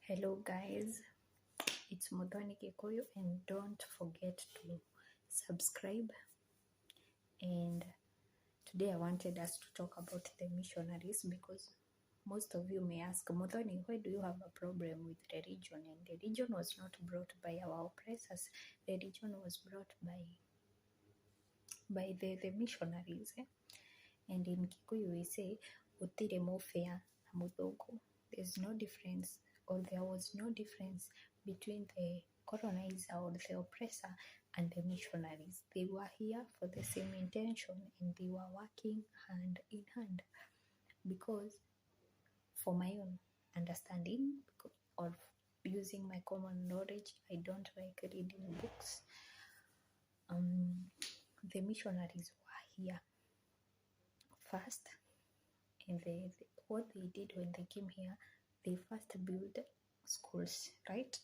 Hello guys, it's Modhani Kikuyu and don't forget to subscribe. And today I wanted us to talk about the missionaries because most of you may ask, Modhani, why do you have a problem with religion? And religion was not brought by our oppressors. Religion was brought by the missionaries. And in Kikuyu we say, Utire mofea na muthogo. There's no difference, or there was no difference between the colonizer or the oppressor and the missionaries. They were here for the same intention and they were working hand in hand. Because for my own understanding or using my common knowledge, I don't like reading books. The missionaries were here first, and what they did when they came here, they first built schools, right?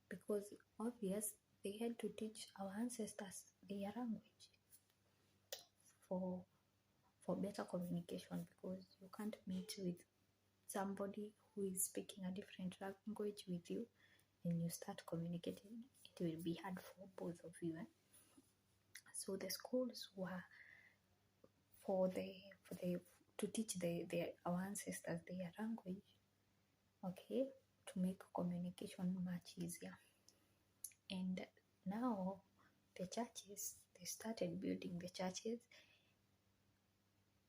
Because obvious they had to teach our ancestors their language for better communication, because you can't meet with somebody who is speaking a different language with you and you start communicating. It will be hard for both of you. So the schools were to teach our ancestors their language, okay, to make communication much easier. And now the churches, they started building the churches.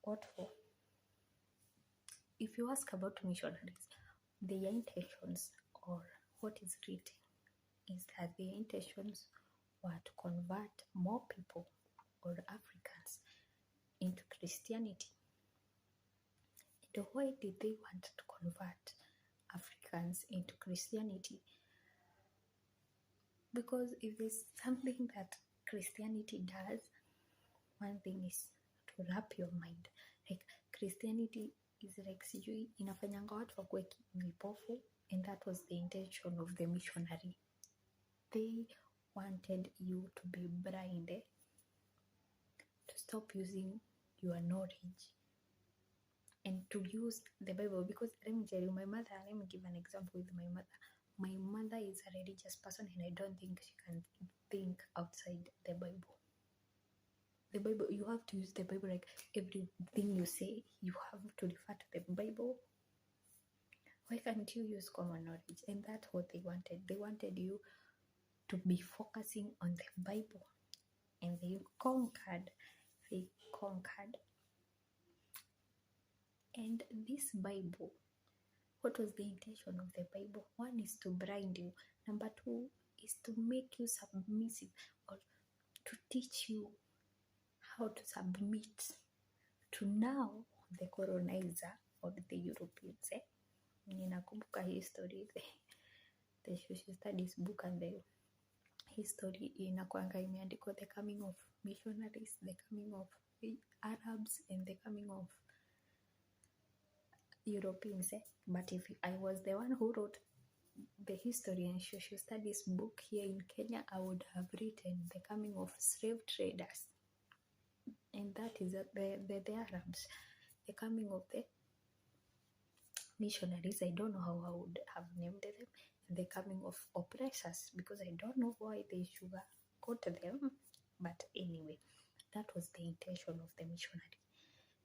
What for? If you ask about missionaries, their intentions, or what is written, is that their intentions were to convert more people or Africans into Christianity. And why did they want to convert Africans into Christianity? Because if there's something that Christianity does, one thing is to wrap your mind. Like Christianity is like sijui inafanyanga watu wakuwe vipofu, and that was the intention of the missionary. They wanted you to be blind, to stop using your knowledge and to use the Bible. Because let me tell you, let me give an example with my mother. My mother is a religious person and I don't think she can think outside the Bible. The Bible, you have to use the Bible, like everything you say, you have to refer to the Bible. Why can't you use common knowledge? And that's what they wanted. They wanted you to be focusing on the Bible. And they conquered. And this Bible, what was the intention of the Bible? One is to blind you. Number two is to make you submissive, or to teach you how to submit to now the colonizer or the Europeans. Ninakumbuka history, the social studies book, and the history inakwanga imeandikwa the coming of missionaries, the coming of Arabs, and the coming of Europeans. But if I was the one who wrote the history and social studies book here in Kenya, I would have written the coming of slave traders, and that is the Arabs. The coming of the missionaries, I don't know how I would have named them. The coming of oppressors, because I don't know why they should go to them. But anyway, that was the intention of the missionary.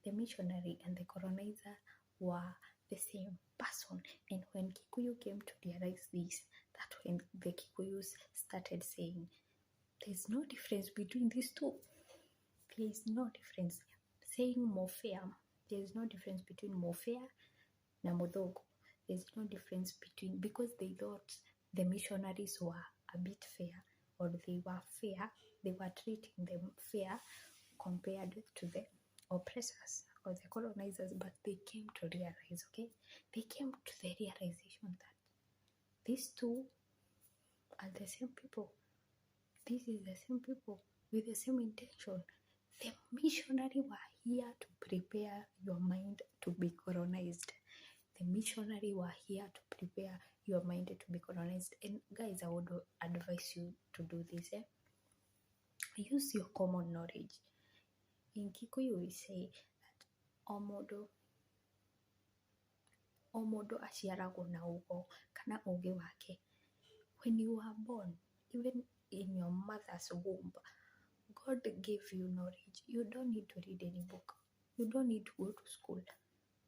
The missionary and the colonizer were the same person. And when Kikuyu came to realize this, that when the Kikuyus started saying, there's no difference between these two. There is no difference. Saying mofea, there is no difference between mofea na mudhogo. There's no difference between, because they thought the missionaries were a bit fair, or they were fair, they were treating them fair compared to the oppressors or the colonizers. But they came to realize, okay, they came to the realization that these two are the same people. This is the same people with the same intention. The missionary were here to prepare your mind to be colonized. The missionary were here to prepare your mind to be colonized. And guys, I would advise you to do this. Use your common knowledge. In Kikuyu, we say that omodo o mũndũ aciaragwo na ũgo kana ũgĩ wake. When you are born, even in your mother's womb, God gave you knowledge. You don't need to read any book. You don't need to go to school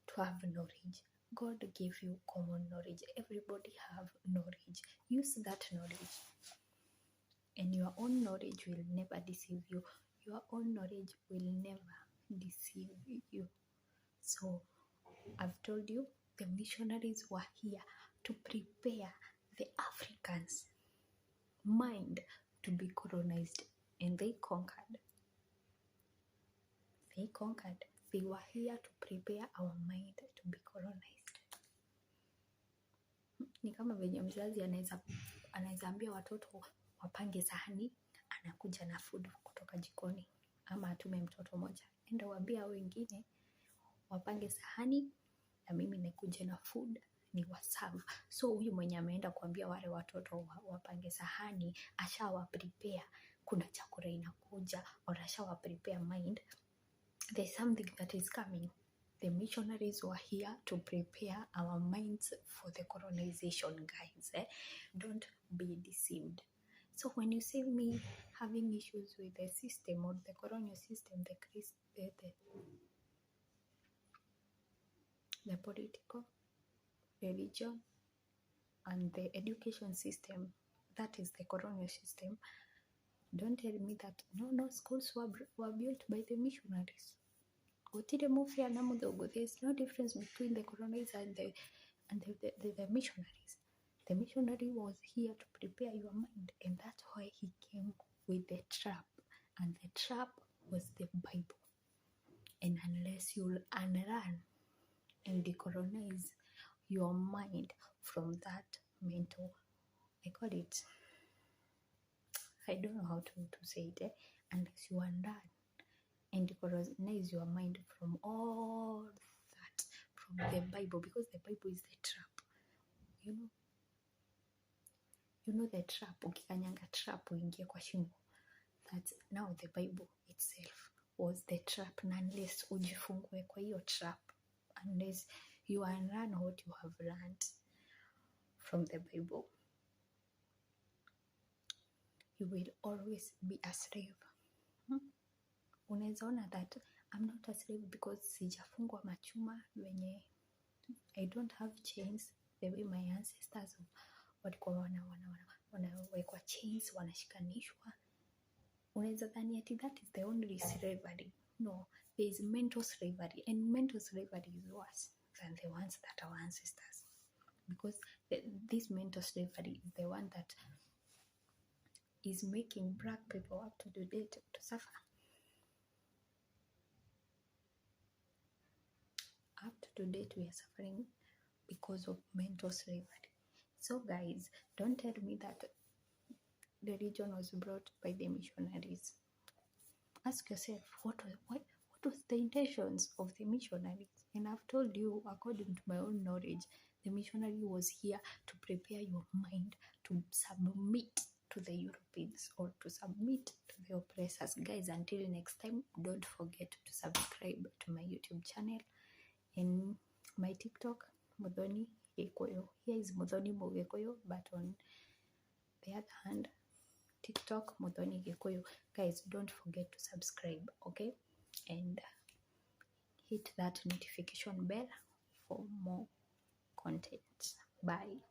to have knowledge. God gave you common knowledge. Everybody have knowledge. Use that knowledge. And your own knowledge will never deceive you. Your own knowledge will never deceive you. So, I've told you, the missionaries were here to prepare the Africans' mind to be colonized, and they conquered. They conquered. They were here to prepare our mind to be colonized. Ni kama venye mzazi anaweza ambia watoto wapange sahani, anakuja na food kutoka jikoni, ama atume mtoto moja enda waambia wengine wapange sahani na mimi nikuja na food ni waserve. So huyu mwenye ameenda kuambia wale watoto wapange sahani ashawa prepare kuna chakula inakuja, or ashawa prepare mind there's something that is coming. The missionaries were here to prepare our minds for the colonization, guys. Don't be deceived. So when you see me having issues with the system or the colonial system, the political, religion, and the education system, that is the colonial system, don't tell me that no schools were built by the missionaries. There's no difference between the colonizer and the missionaries. The missionary was here to prepare your mind, and that's why he came with the trap, and the trap was the Bible. And unless you unlearn and decolonize your mind from that mental, I call it, I don't know how to say it, unless you unlearn and decolonize your mind from all that, from the Bible, because the Bible is the trap. You know the trap, ukikanyanga trap uingie kwa shimo. That's now the Bible itself was the trap, na unless ujifungue kwa hiyo trap, unless you unlearn what you have learned from the Bible, you will always be a slave. Unaweza ona that I'm not a slave because sijafungwa machuma venye, I don't have chains the way my ancestors walikuwa wanawekwa chains, wanashikanishwa. Unaweza dhani ati that is the only slavery. No, there is mental slavery, and mental slavery is worse than the ones that our ancestors, because this mental slavery is the one that is making black people up to date to suffer. Up to date we are suffering because of mental slavery. So guys, don't tell me that the religion was brought by the missionaries. Ask yourself, what was the intentions of the missionaries? And I've told you, according to my own knowledge, the missionary was here to prepare your mind to submit to the Europeans, or to submit to the oppressors. Guys, until next time, don't forget to subscribe to my YouTube channel and my TikTok, Muthoni Gikuyu. Here is Muthoni Mugikuyu, but on the other hand, TikTok, Muthoni Gikuyu. Guys, don't forget to subscribe, okay? And hit that notification bell for more content. Bye.